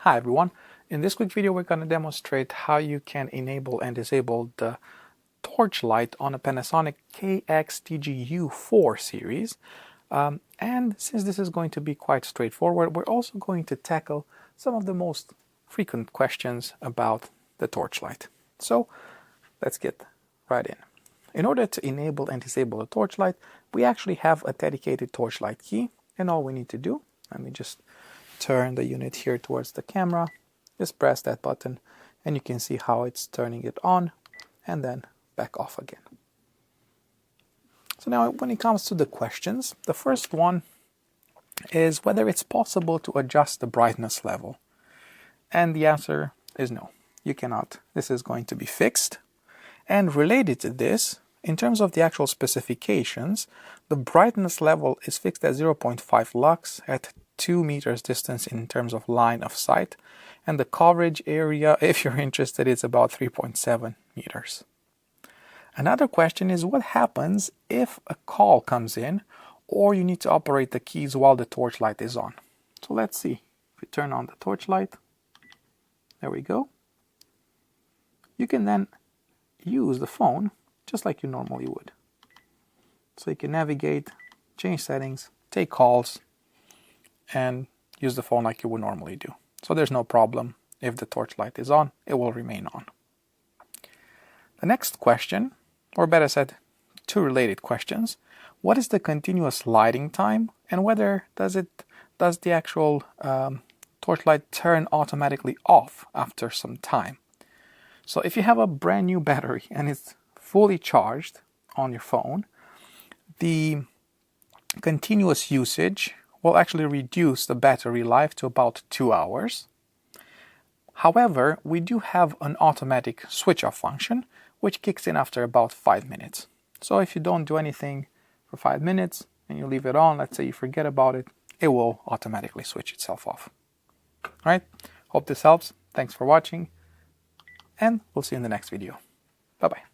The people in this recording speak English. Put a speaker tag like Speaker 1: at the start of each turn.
Speaker 1: Hi everyone, in this quick video we're going to demonstrate how you can enable and disable the torch light on a Panasonic TGU4 series. And since this is going to be quite straightforward, we're also going to tackle some of the most frequent questions about the torch light. So let's get right in. In order to enable and disable the torch light, we actually have a dedicated torch light key, and all we need to do, let me just turn the unit here towards the camera, just press that button and you can see how it's turning it on and then back off again. So now when it comes to the questions, the first one is whether it's possible to adjust the brightness level. And the answer is no, you cannot. This is going to be fixed. And related to this, in terms of the actual specifications, the brightness level is fixed at 0.5 lux at 2 meters distance in terms of line of sight, and the coverage area, if you're interested, is about 3.7 meters. Another question is what happens if a call comes in or you need to operate the keys while the torch light is on. So let's see. If we turn on the torch light, there we go. You can then use the phone just like you normally would. So you can navigate, change settings, take calls, and use the phone like you would normally do. So there's no problem. If the torch light is on, it will remain on. The next question, or better said, two related questions. What is the continuous lighting time, and whether does the actual torch light turn automatically off after some time? So if you have a brand new battery and it's fully charged on your phone, the continuous usage will actually reduce the battery life to about 2 hours. However, we do have an automatic switch off function which kicks in after about 5 minutes. So if you don't do anything for 5 minutes and you leave it on, let's say you forget about it, it will automatically switch itself off. Alright, hope this helps. Thanks for watching, and we'll see you in the next video. Bye bye.